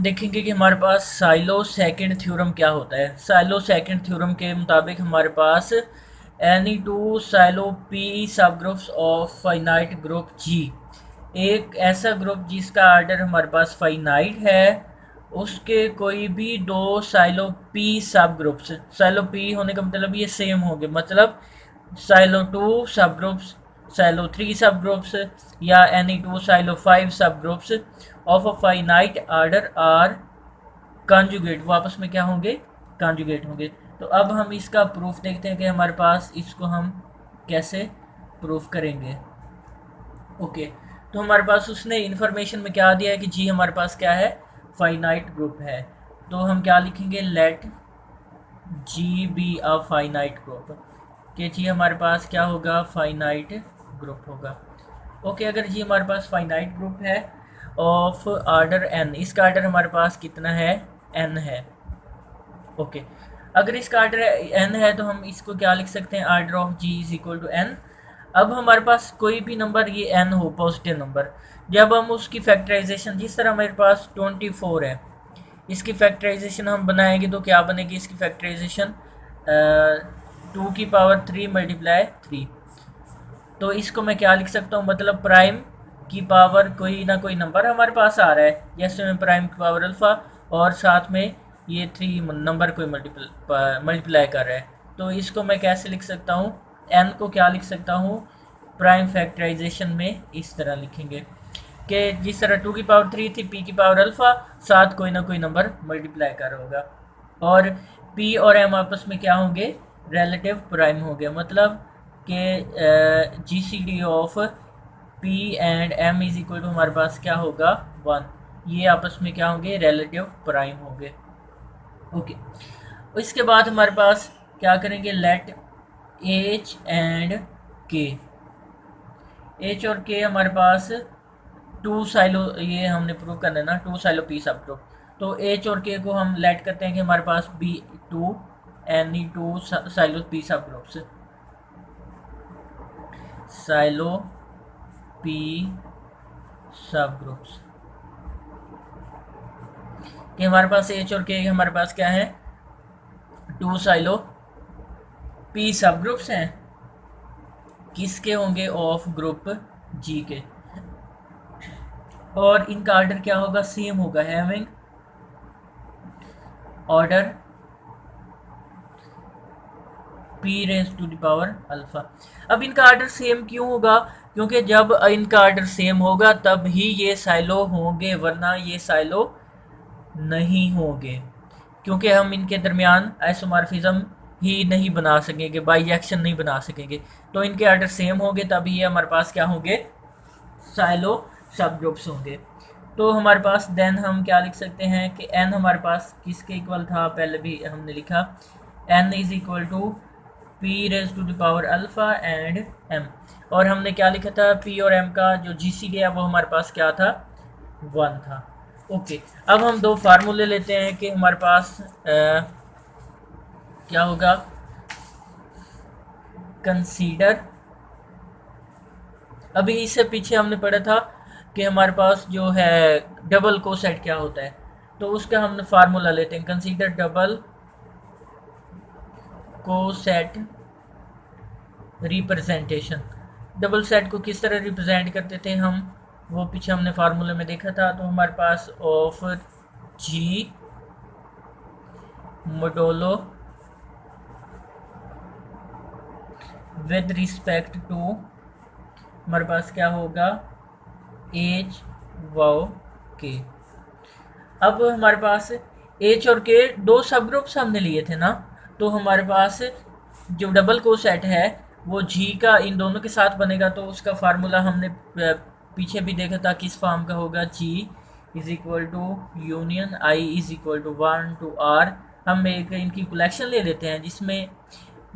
देखेंगे कि हमारे पास साइलो सेकंड थ्योरम क्या होता है। साइलो सेकंड थ्योरम के मुताबिक हमारे पास any two Sylow P subgroups of finite group जी, एक ऐसा ग्रुप जिसका आर्डर हमारे पास फाइनाइट है, उसके कोई भी दो Sylow P subgroups, Sylow p होने का मतलब ये सेम होंगे, मतलब Sylow two subgroups, Sylow three subgroups या any two Sylow five subgroups of a finite order are conjugate, वो आपस में क्या होंगे, कॉन्जुगेट होंगे। तो अब हम इसका प्रूफ देखते हैं कि हमारे पास इसको हम कैसे प्रूफ करेंगे। ओके, तो हमारे पास उसने इन्फॉर्मेशन में क्या दिया है कि जी हमारे पास क्या है, फाइनाइट ग्रुप है। तो हम क्या लिखेंगे, let G be a finite group, कि जी हमारे पास क्या होगा, फाइनाइट ग्रुप होगा। ओके, अगर जी हमारे पास फाइनाइट ग्रुप है ऑफ आर्डर एन, इसका आर्डर हमारे पास कितना है, एन है। ओके, अगर इसका आर्डर एन है तो हम इसको क्या लिख सकते हैं, order of G is equal to n. अब हमारे पास कोई भी नंबर ये एन हो, पॉजिटिव नंबर, जब हम उसकी फैक्टराइजेशन, जिस तरह मेरे पास 24 है, इसकी फैक्टराइजेशन हम बनाएंगे तो क्या बनेगी, इसकी फैक्टराइजेशन 2 की पावर 3 मल्टीप्लाई 3। तो इसको मैं क्या लिख सकता हूँ, मतलब प्राइम की पावर कोई ना कोई नंबर हमारे पास आ रहा है, जैसे में प्राइम की पावर अल्फ़ा और साथ में ये 3 नंबर कोई मल्टीप्लाई कर रहा है। तो इसको मैं कैसे लिख सकता हूँ, एन को क्या लिख सकता हूँ, प्राइम फैक्टराइजेशन में इस तरह लिखेंगे कि जिस तरह 2 की पावर 3 थी, पी की पावर अल्फ़ा, साथ कोई ना कोई नंबर मल्टीप्लाई कर होगा, और पी और एम आपस में क्या होंगे, रिलेटिव प्राइम हो गया, मतलब कि G C D of P and M is equal to हमारे पास क्या होगा, 1। ये आपस में क्या होंगे, रिलेटिव प्राइम होंगे। ओके, इसके बाद हमारे पास क्या करेंगे, लेट एच एंड के, एच और के हमारे पास टू साइलो, ये हमने प्रूव करना है ना, two Sylow P subgroup. तो एच और के को हम लेट करते हैं कि हमारे पास B two any two Sylow P subgroups, Sylow P subgroups, कि हमारे पास एच और के हमारे पास क्या है, टू साइलो पी सब ग्रुप्स हैं, किसके होंगे, ऑफ ग्रुप जी के, और इनका ऑर्डर क्या होगा, सेम होगा, having order p raise to the power alpha. अब इनका ऑर्डर सेम क्यों होगा, क्योंकि जब इनका ऑर्डर सेम होगा तब ही ये साइलो होंगे, वरना ये साइलो नहीं होंगे, क्योंकि हम इनके दरमियान आइसोमॉर्फिज्म ही नहीं बना सकेंगे, बाइजेक्शन नहीं बना सकेंगे। तो इनके ऑर्डर सेम होंगे तभी ये हमारे पास क्या होंगे, साइलो सब ग्रुप्स होंगे। तो हमारे पास देन हम क्या लिख सकते हैं कि एन हमारे पास किसके इक्वल था, पहले भी हमने लिखा, n is equal to p raise to the power alpha and m, और हमने क्या लिखा था, पी और एम का जो जी सी डी है वो हमारे पास क्या था, 1 था। ओके, अब हम दो फार्मूले लेते हैं कि हमारे पास क्या होगा, कंसीडर, अभी इससे पीछे हमने पढ़ा था कि हमारे पास जो है डबल कोसेट क्या होता है, तो उसका हमने फार्मूला लेते हैं, consider double coset representation. Double set को किस तरह रिप्रेजेंट करते थे हम, वो पीछे हमने फार्मूले में देखा था। तो हमारे पास of G modulo with respect to, हमारे पास क्या होगा, एच वाओ के। अब हमारे पास एच और के दो सब ग्रुप्स हमने लिए थे ना, तो हमारे पास जो डबल को सेट है वो जी का इन दोनों के साथ बनेगा, तो उसका फार्मूला हमने पीछे भी देखा था, किस फॉर्म का होगा, G is equal to union I is equal to 1 to R. हम एक इनकी कलेक्शन ले लेते हैं जिसमें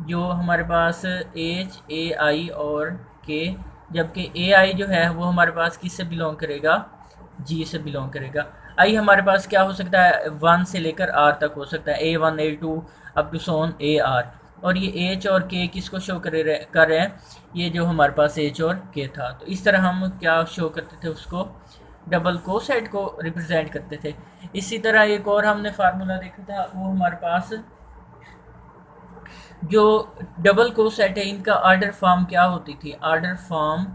जो हमारे पास एच ए आई और के, जबकि ए आई जो है वो हमारे पास किस से बिलोंग करेगा, जी से बिलोंग करेगा। आई हमारे पास क्या हो सकता है, 1 से लेकर आर तक हो सकता है, A1 A2 up to so on A r, और ये एच और के किसको शो कर रहे हैं, ये जो हमारे पास एच और के था। तो इस तरह हम क्या शो करते थे उसको, डबल कोसेट को रिप्रेजेंट करते थे। इसी तरह एक और हमने फार्मूला देखा था, वो हमारे पास जो डबल कोसेट है इनका आर्डर फॉर्म क्या होती थी, order form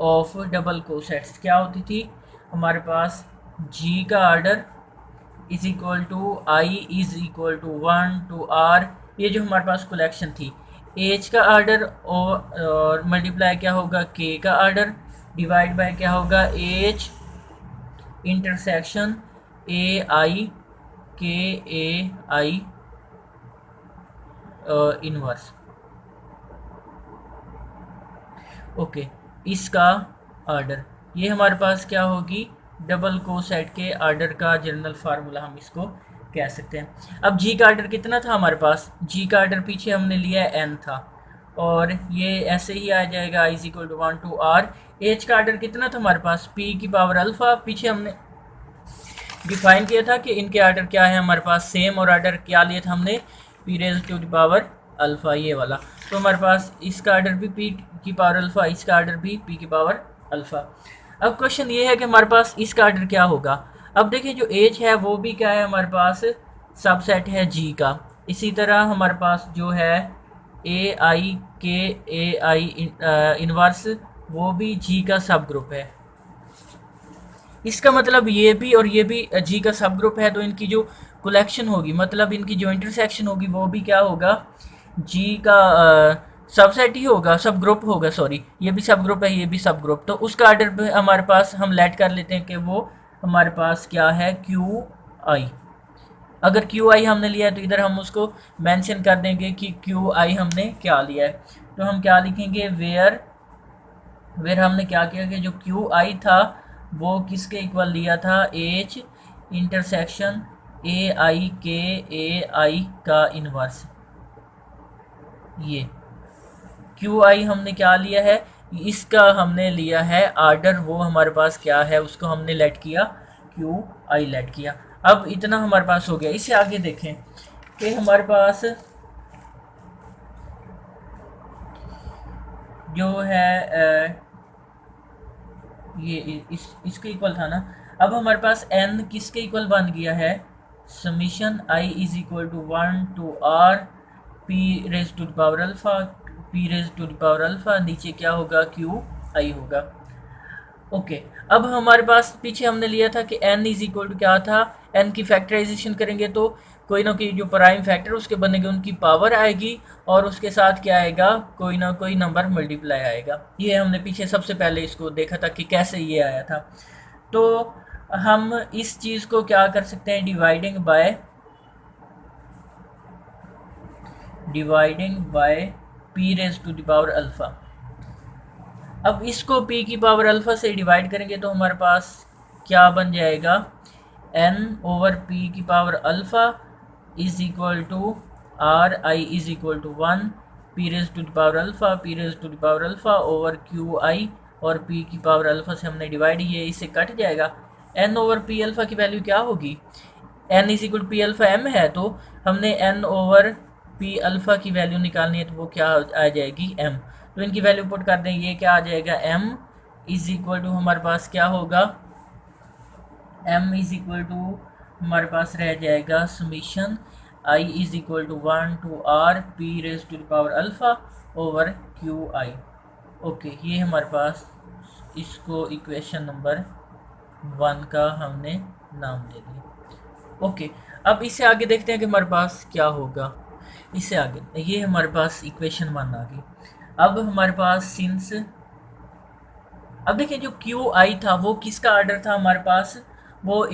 of double cosets क्या होती थी हमारे पास, जी का order is equal to i is equal to 1 to r, ये जो हमारे पास कलेक्शन थी। एच का आर्डर और मल्टीप्लाई क्या होगा, के का आर्डर डिवाइड बाय क्या होगा, एच इंटरसेक्शन ए आई के ए आई इनवर्स। ओके, इसका आर्डर ये हमारे पास क्या होगी, डबल कोसेट के आर्डर का जनरल फार्मूला हम इसको कह सकते हैं। अब जी का आर्डर कितना था हमारे पास, जी का आर्डर पीछे हमने लिया एन था और ये ऐसे ही आ जाएगा is equal to 1 to r. H का आर्डर कितना था हमारे पास, पी की पावर अल्फा, पीछे हमने डिफाइन किया था कि इनके आर्डर क्या है हमारे पास सेम, और आर्डर क्या लिया था हमने, p raise to the power alpha, ये वाला। तो हमारे पास इसका आर्डर भी पी की पावर अल्फा, इसका आर्डर भी पी की पावर अल्फा। अब क्वेश्चन ये है कि हमारे पास इसका आर्डर क्या होगा। अब देखिए जो एच है वो भी क्या है हमारे पास, सबसेट है जी का। इसी तरह हमारे पास जो है ए आई के ए आई इनवर्स, वो भी जी का सब ग्रुप है। इसका मतलब ये भी और ये भी जी का सब ग्रुप है, तो इनकी जो कलेक्शन होगी, मतलब इनकी जो इंटरसेक्शन होगी वो भी क्या होगा, जी का सबसेट ही होगा, सब ग्रुप होगा, सॉरी ये भी सब ग्रुप है, ये भी सब ग्रुप। तो उसका आर्डर पे हमारे पास हम लेट कर लेते हैं कि वो हमारे पास क्या है, क्यू आई। अगर क्यू आई हमने लिया है तो इधर हम उसको मेंशन कर देंगे कि क्यू आई हमने क्या लिया है। तो हम क्या लिखेंगे, वेयर वेयर हमने क्या किया कि जो क्यू आई था वो किसके इक्वल लिया था, एच इंटरसेक्शन ए आई के ए आई का इनवर्स। ये क्यू आई हमने क्या लिया है, इसका हमने लिया है आर्डर, वो हमारे पास क्या है उसको हमने लेट किया, क्यू आई लेट किया। अब इतना हमारे पास हो गया। इससे आगे देखें कि हमारे पास जो है ये इसके इक्वल था ना। अब हमारे पास n किसके इक्वल बन गया है, summation i is equal to 1 to r p raise to the power alpha, p raise to the power alpha, नीचे क्या होगा, क्यू आई होगा। ओके, अब हमारे पास पीछे हमने लिया था कि n इज इक्वल टू क्या था, n की फैक्टराइजेशन करेंगे तो कोई ना कोई जो प्राइम फैक्टर उसके बनेंगे उनकी पावर आएगी और उसके साथ क्या आएगा, कोई ना कोई नंबर मल्टीप्लाई आएगा। ये हमने पीछे सबसे पहले इसको देखा था कि कैसे ये आया था। तो हम इस चीज़ को क्या कर सकते हैं, dividing by p raise to the power alpha. अब इसको p की पावर अल्फा से डिवाइड करेंगे तो हमारे पास क्या बन जाएगा, n ओवर p की power alpha is equal to r i is equal to 1 p raise to the power alpha, p raise to the power alpha over q i, और p की पावर अल्फा से हमने divide, ये इससे cut जाएगा। n over p alpha की value क्या होगी, n is equal P alpha m है, तो हमने n ओवर p अल्फा की वैल्यू निकालनी है, तो वो क्या आ जाएगी, m। तो इनकी वैल्यू पुट कर दें, ये क्या आ जाएगा, m इज इक्वल टू हमारे पास क्या होगा, m इज इक्वल टू हमारे पास रह जाएगा summation i is equal to 1 to r p raise to the power alpha over q i. Okay, ये हमारे पास, इसको इक्वेशन नंबर 1 का हमने नाम दे दिया। ओके, अब इससे आगे देखते हैं कि हमारे पास क्या होगा। इससे आगे ये हमारे पास इक्वेशन 1 आ गई। अब हमारे पास सिंस, अब देखिए जो क्यू आई था वो किसका आर्डर था हमारे पास, वो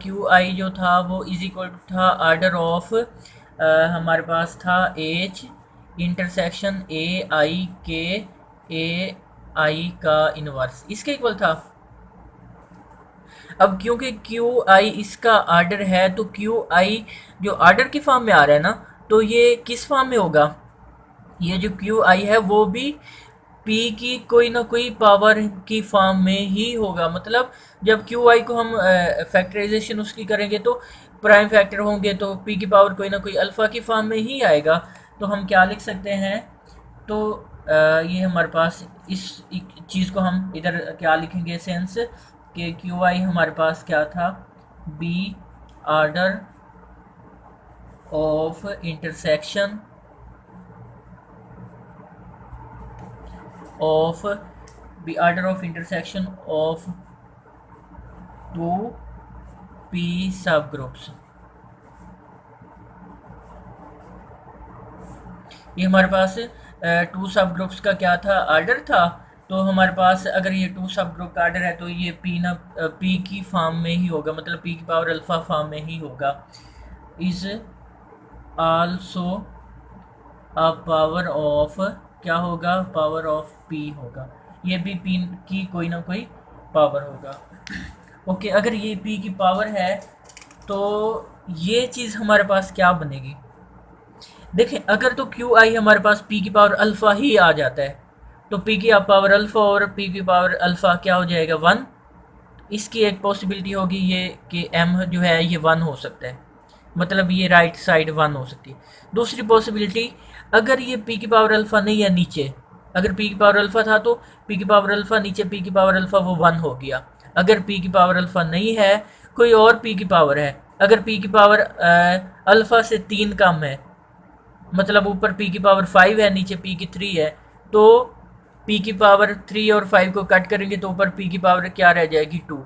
क्यू आई जो था वो इज इक्वल टू था आर्डर ऑफ हमारे पास था एच इंटरसेक्शन ए आई के ए आई का इनवर्स, इसके इक्वल था। अब क्योंकि क्यू आई इसका आर्डर है तो क्यू आई जो आर्डर की फॉर्म में आ रहा है ना, तो ये किस फॉर्म में होगा, ये जो क्यू आई है वो भी p की कोई ना कोई पावर की फॉर्म में ही होगा। मतलब जब क्यू आई को हम फैक्टराइजेशन उसकी करेंगे तो प्राइम फैक्टर होंगे, तो p की पावर कोई ना कोई अल्फ़ा की फॉर्म में ही आएगा। तो हम क्या लिख सकते हैं, तो ये हमारे पास इस चीज़ को हम इधर क्या लिखेंगे, सेंस कि क्यू आई हमारे पास क्या था, B order of intersection of B order of intersection of two p subgroups. ये हमारे पास टू सब ग्रुप्स का क्या था, आर्डर था। तो हमारे पास अगर ये टू सब ग्रुप का आर्डर है तो ये पी ना पी की फॉर्म में ही होगा, मतलब पी की पावर अल्फा फॉर्म में ही होगा। Is also a power of, क्या होगा, पावर ऑफ पी होगा। ये भी पी की कोई ना कोई पावर होगा। ओके, अगर ये पी की पावर है तो ये चीज़ हमारे पास क्या बनेगी, देखें अगर तो क्यू आई हमारे पास पी की पावर अल्फ़ा ही आ जाता है तो पी की पावर अल्फ़ा और पी की पावर अल्फ़ा क्या हो जाएगा, 1। इसकी एक पॉसिबिलिटी होगी ये कि एम जो है ये 1 हो सकता है, मतलब ये राइट साइड 1 हो सकती है। दूसरी पॉसिबिलिटी, अगर ये पी की पावर अल्फ़ा नहीं है नीचे, अगर पी की पावर अल्फ़ा था तो पी की पावर अल्फ़ा नीचे पी की पावर अल्फ़ा वो 1 हो गया। अगर पी की पावर अल्फ़ा नहीं है, कोई और पी की पावर है, अगर पी की पावर अल्फ़ा से 3 कम है, मतलब ऊपर पी की पावर 5 है नीचे पी की 3 है, तो पी की पावर 3 और 5 को कट करेंगे तो ऊपर पी की पावर क्या रह जाएगी, 2।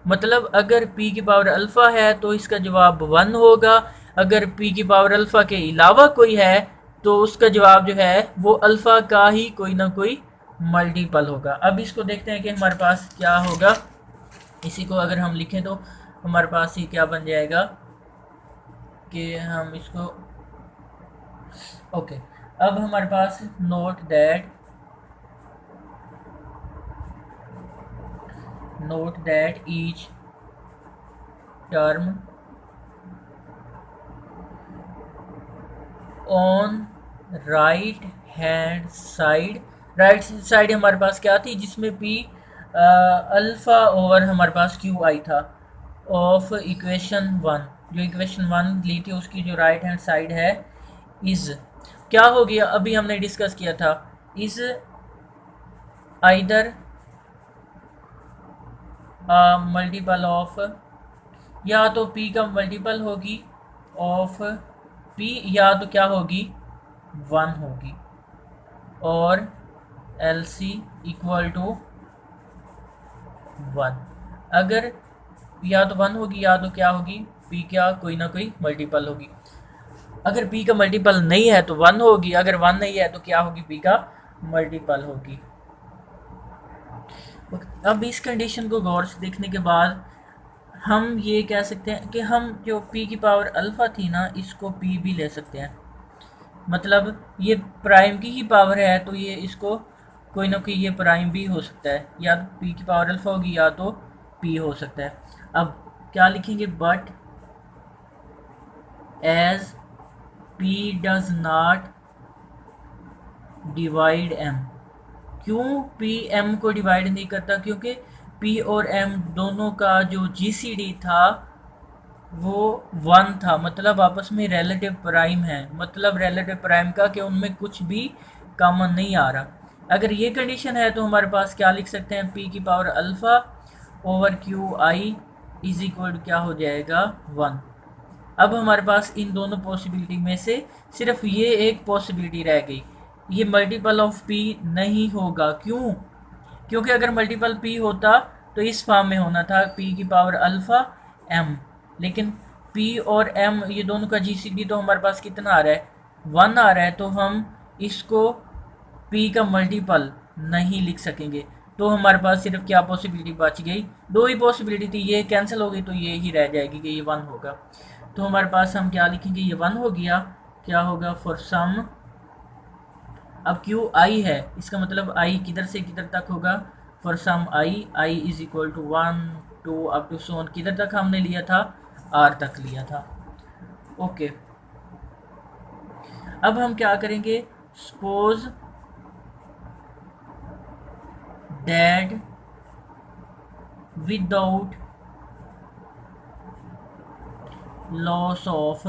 मतलब अगर पी की पावर अल्फ़ा है तो इसका जवाब 1 होगा। अगर पी की पावर अल्फ़ा के अलावा कोई है तो उसका जवाब जो है वो अल्फ़ा का ही कोई ना कोई मल्टीपल होगा। अब इसको देखते हैं कि हमारे पास क्या होगा। इसी को अगर हम लिखें तो हमारे पास ये क्या बन जाएगा कि हम इसको, ओके, अब हमारे पास note that each term on right hand side हमारे पास क्या थी, जिसमें पी अल्फा ओवर हमारे पास क्यू आई था ऑफ इक्वेशन 1, जो इक्वेशन 1 ली थी उसकी जो राइट हैंड साइड है, इज क्या हो गया, अभी हमने डिस्कस किया था, इज आइदर मल्टीपल ऑफ, या तो p का मल्टीपल होगी ऑफ p, या तो क्या होगी 1 होगी, और LC इक्वल टू 1। अगर या तो 1 होगी या तो क्या होगी, p क्या कोई ना कोई मल्टीपल होगी। अगर p का मल्टीपल नहीं है तो 1 होगी, अगर 1 नहीं है तो क्या होगी, p का मल्टीपल होगी। अब इस कंडीशन को गौर से देखने के बाद हम ये कह सकते हैं कि हम जो p की पावर अल्फ़ा थी ना, इसको p भी ले सकते हैं, मतलब ये प्राइम की ही पावर है तो ये इसको कोई ना कोई ये प्राइम भी हो सकता है, या तो p की पावर अल्फ़ा होगी या तो p हो सकता है। अब क्या लिखेंगे, but as p does not divide m। क्यों p m को डिवाइड नहीं करता, क्योंकि p और m दोनों का जो GCD था वो 1 था, मतलब आपस में रिलेटिव प्राइम है, मतलब रिलेटिव प्राइम का कि उनमें कुछ भी कॉमन नहीं आ रहा। अगर ये कंडीशन है तो हमारे पास क्या लिख सकते हैं, p की power alpha over q I is equal क्या हो जाएगा, 1। अब हमारे पास इन दोनों पॉसिबिलिटी में से सिर्फ ये एक पॉसिबिलिटी रह गई, ये मल्टीपल ऑफ p नहीं होगा। क्यों, क्योंकि अगर मल्टीपल p होता तो इस फॉर्म में होना था, p की पावर अल्फ़ा m, लेकिन p और m ये दोनों का GCD तो हमारे पास कितना आ रहा है, 1 आ रहा है, तो हम इसको p का मल्टीपल नहीं लिख सकेंगे। तो हमारे पास सिर्फ क्या पॉसिबिलिटी बच गई, दो ही पॉसिबिलिटी थी, ये कैंसिल हो गई तो ये ही रह जाएगी कि ये 1 होगा। तो हमारे पास हम क्या लिखेंगे, ये 1 हो गया, क्या होगा, फॉर सम, अब क्यू आई है इसका मतलब आई किधर से किधर तक होगा, for some I is equal to 1 2 up to सोन, किधर तक हमने लिया था, आर तक लिया था। ओके, अब हम क्या करेंगे, suppose that without loss of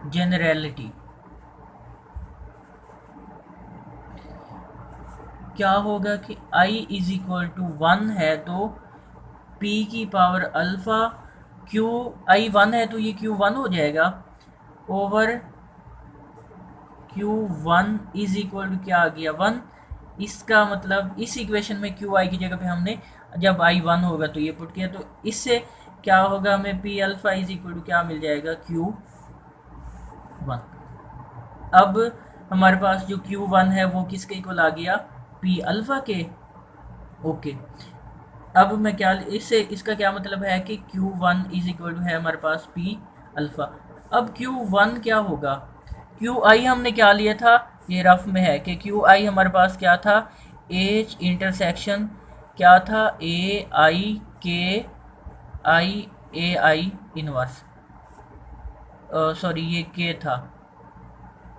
generality, क्या होगा कि i इज इक्वल टू 1 है तो p की पावर अल्फ़ा q, i 1 है तो ये q1 हो जाएगा over q1 is equal to क्या आ गया 1। इसका मतलब इस इक्वेशन में qi की जगह पे हमने जब i 1 होगा तो ये पुट किया, तो इससे क्या होगा, हमें p alpha is equal to क्या मिल जाएगा q1। अब हमारे पास जो Q1 है वो किसके इक्वल आ गया, P अल्फ़ा के। ओके, अब मैं क्या इससे इसका क्या मतलब है कि Q1 इज इक्वल टू है हमारे पास P अल्फ़ा। अब Q1 क्या होगा, QI हमने क्या लिया था, ये रफ में है कि QI हमारे पास क्या था, H इंटरसेक्शन क्या था, AI के I AI इनवर्स, सॉरी ये K था,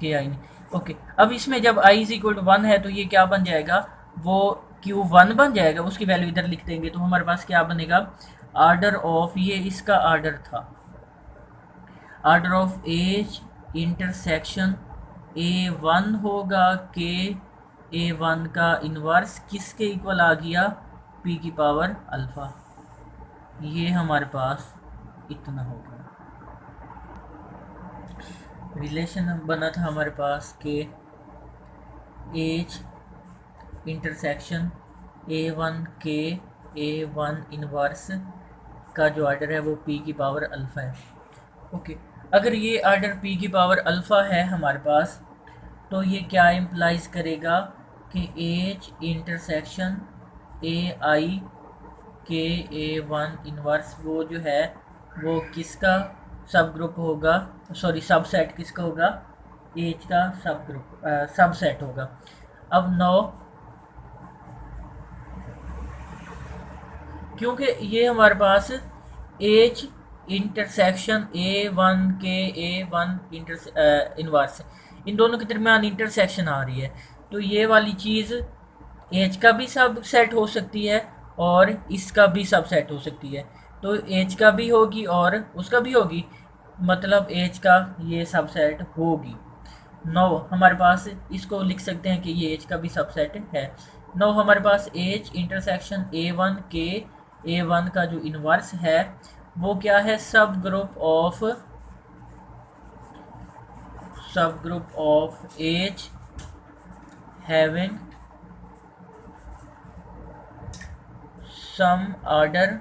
के आई नहीं। ओके, अब इसमें जब आई इज इक्वल टू 1 है तो ये क्या बन जाएगा, वो Q1 बन जाएगा, उसकी वैल्यू इधर लिख देंगे तो हमारे पास क्या बनेगा, आर्डर ऑफ, ये इसका आर्डर था, order of as intersection A1 होगा के A1 का इन्वर्स किसके इक्वल आ गया, P की पावर अल्फ़ा। ये हमारे पास इतना हो गया, रिलेशन बना था हमारे पास के एज इंटरसेक्शन A1 के A1 इनवर्स का जो आर्डर है वो P की पावर अल्फ़ा है। ओके, अगर ये आर्डर P की पावर अल्फ़ा है हमारे पास तो ये क्या इम्प्लाइज करेगा कि एज इंटरसेक्शन AI के A1 इनवर्स वो जो है वो किसका सब ग्रुप होगा, सॉरी सबसेट किसका होगा, एज का सब ग्रुप सबसेट होगा। अब 9, क्योंकि ये हमारे पास एज इंटरसेक्शन A1 के A1 इनवर्स, इन दोनों के दरमियान इंटरसेक्शन आ रही है, तो ये वाली चीज़ एज का भी सब सेट हो सकती है और इसका भी सब सेट हो सकती है, तो एज का भी होगी और उसका भी होगी, मतलब एज का ये सब सेट होगी। 9 हमारे पास इसको लिख सकते हैं कि ये एज का भी सबसेट है। 9 हमारे पास एज इंटरसेक्शन A1 के A1 का जो इनवर्स है वो क्या है, subgroup of H having same order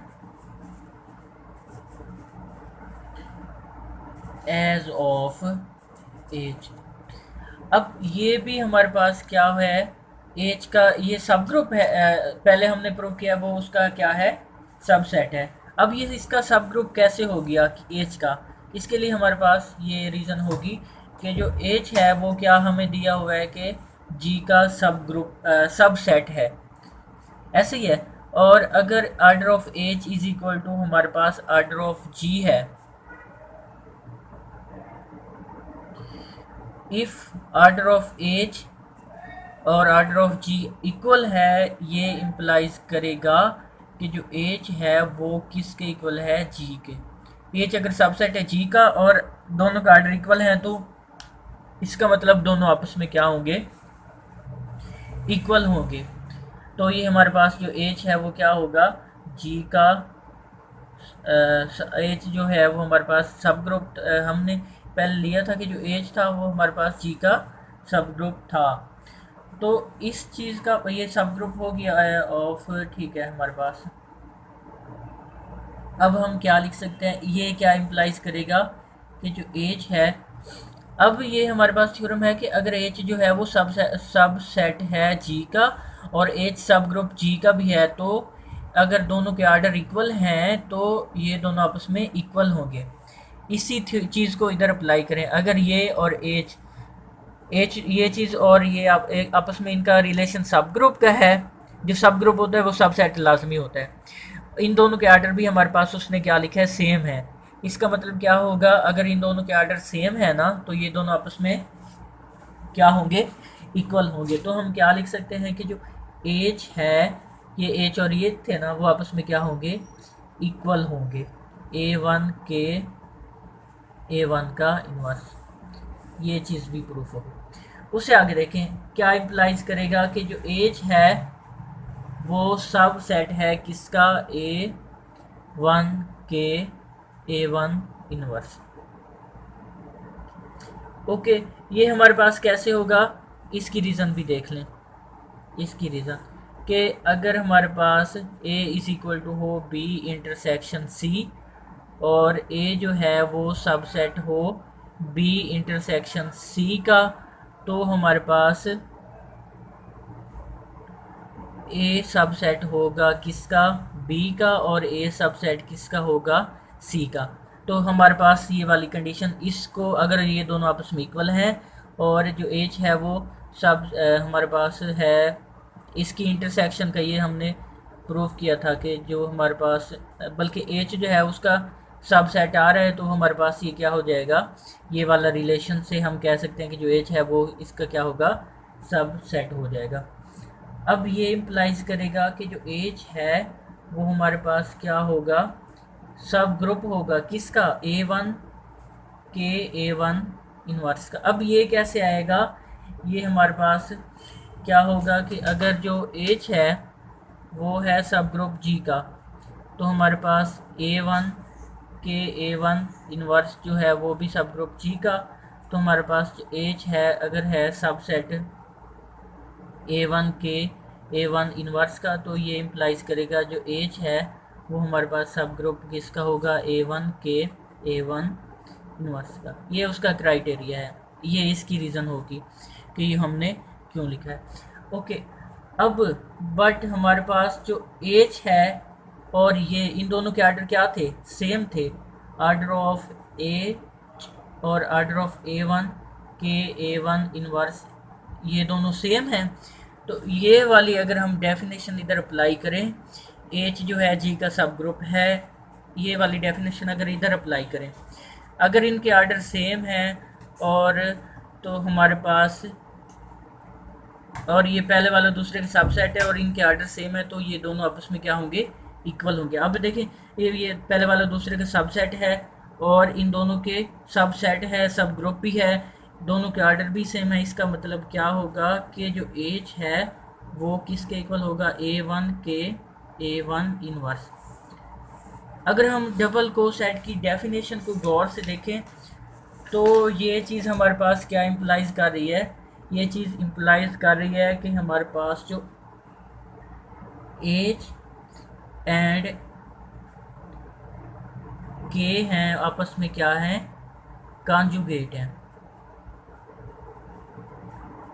as of H. अब ये भी हमारे पास क्या है, एज का ये सब ग्रुप है, पहले हमने प्रूव किया वो उसका क्या है, सबसेट है। अब ये इसका सब ग्रुप कैसे हो गया एज का, इसके लिए हमारे पास ये रीज़न होगी कि जो एज है वो क्या हमें दिया हुआ है कि जी का सब ग्रुप सबसेट है, ऐसे ही है। और अगर order of H is equal to हमारे पास आर्डर ऑफ जी है, इफ आर्डर ऑफ एज और आर्डर ऑफ जी इक्वल है, ये इम्प्लाइज करेगा कि जो एज है वो किसके इक्वल है, जी के। एज अगर सबसेट है जी का और दोनों का आर्डर इक्वल है तो इसका मतलब दोनों आपस में क्या होंगे, इक्वल होंगे। तो ये हमारे पास जो एज है वो क्या होगा, जी का एज जो है वो हमारे पास सब ग्रुप, हमने पहले लिया था कि जो एज था वो हमारे पास जी का सब ग्रुप था, तो इस चीज़ का ये सब ग्रुप हो गया है ऑफ, ठीक है हमारे पास। अब हम क्या लिख सकते हैं, ये क्या इम्प्लाइज करेगा कि जो एज है, अब ये हमारे पास थ्योरम है कि अगर एज जो है वो सब सेट है जी का और एज सब ग्रुप जी का भी है, तो अगर दोनों के आर्डर इक्वल हैं तो ये दोनों आपस में इक्वल होंगे। इसी चीज़ को इधर अप्लाई करें, अगर ये और एज ये चीज़ और ये आप एक आपस में इनका रिलेशन सब ग्रुप का है, जो सब ग्रुप होता है वो सब सेट लाजमी होता है। इन दोनों के आर्डर भी हमारे पास उसने क्या लिखा है, सेम है। इसका मतलब क्या होगा, अगर इन दोनों के आर्डर सेम है ना तो ये दोनों आपस में क्या होंगे, इक्वल होंगे। तो हम क्या लिख सकते हैं कि जो एज है, ये एज और ये थे ना वो आपस में क्या होंगे, इक्वल होंगे। A1 के A1 का इन्वर्स, ये चीज़ भी प्रूफ होगी। उससे आगे देखें क्या इम्प्लाइज करेगा कि जो एज है वो सब सेट है किसका, A1 के A1 इनवर्स। ओके, ये हमारे पास कैसे होगा, इसकी रीज़न भी देख लें। इसकी रीज़न कि अगर हमारे पास A इज़ इक्वल टू हो B इंटरसेक्शन C और A जो है वो सबसेट हो B इंटरसेक्शन C का, तो हमारे पास A सबसेट होगा किसका, B का, और A सबसेट किसका होगा, C का। तो हमारे पास ये वाली कंडीशन, इसको अगर ये दोनों आपस में इक्वल हैं और जो H है वो सब हमारे पास है इसकी इंटरसेक्शन का, ये हमने प्रूव किया था कि जो हमारे पास बल्कि H जो है उसका सबसेट आ रहा है, तो हमारे पास ये क्या हो जाएगा, ये वाला रिलेशन से हम कह सकते हैं कि जो H है वो इसका क्या होगा, सबसेट हो जाएगा। अब ये इम्प्लाइज करेगा कि जो एज है वो हमारे पास क्या होगा, सब ग्रुप होगा किसका, A1 के A1 इनवर्स का। अब ये कैसे आएगा, ये हमारे पास क्या होगा कि अगर जो एज है वो है सब ग्रुप G का, तो हमारे पास A1 के A1 इनवर्स जो है वो भी सब ग्रुप G का, तो हमारे पास जो एज है अगर है सबसेट A1 के A1 इनवर्स का, तो ये इम्प्लाइज करेगा जो एज है वो हमारे पास सब ग्रुप किसका होगा, A1 के A1 इनवर्स का। ये उसका क्राइटेरिया है, ये इसकी रीज़न होगी कि ये हमने क्यों लिखा है। ओके, अब बट हमारे पास जो एज है और ये इन दोनों के आर्डर क्या थे, सेम थे, आर्डर ऑफ ए और आर्डर ऑफ A1 के A1 इनवर्स, ये दोनों सेम हैं। तो ये वाली अगर हम डेफिनेशन इधर अप्लाई करें, एच जो है जी का सब ग्रुप है, ये वाली डेफिनेशन अगर इधर अप्लाई करें, अगर इनके आर्डर सेम हैं और तो हमारे पास, और ये पहले वाला दूसरे के सबसेट है और इनके आर्डर सेम है, तो ये दोनों आपस में क्या होंगे, इक्वल होंगे। अब देखें ये पहले वाला दूसरे का सबसेट है और इन दोनों के सबसेट है, सब ग्रुप भी है, दोनों के आर्डर भी सेम है। इसका मतलब क्या होगा कि जो एज है वो किसके इक्वल होगा, A1 के A1 इनवर्स। अगर हम डबल कोसेट की डेफिनेशन को गौर से देखें तो ये चीज़ हमारे पास क्या इम्प्लाइज कर रही है, ये चीज़ इम्प्लाइज कर रही है कि हमारे पास जो एज एंड के हैं आपस में क्या हैं, कॉन्जुगेट हैं।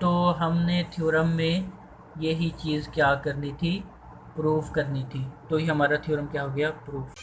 तो हमने थ्योरम में यही चीज़ क्या करनी थी, प्रूफ करनी थी। तो ये हमारा थ्योरम क्या हो गया, प्रूफ।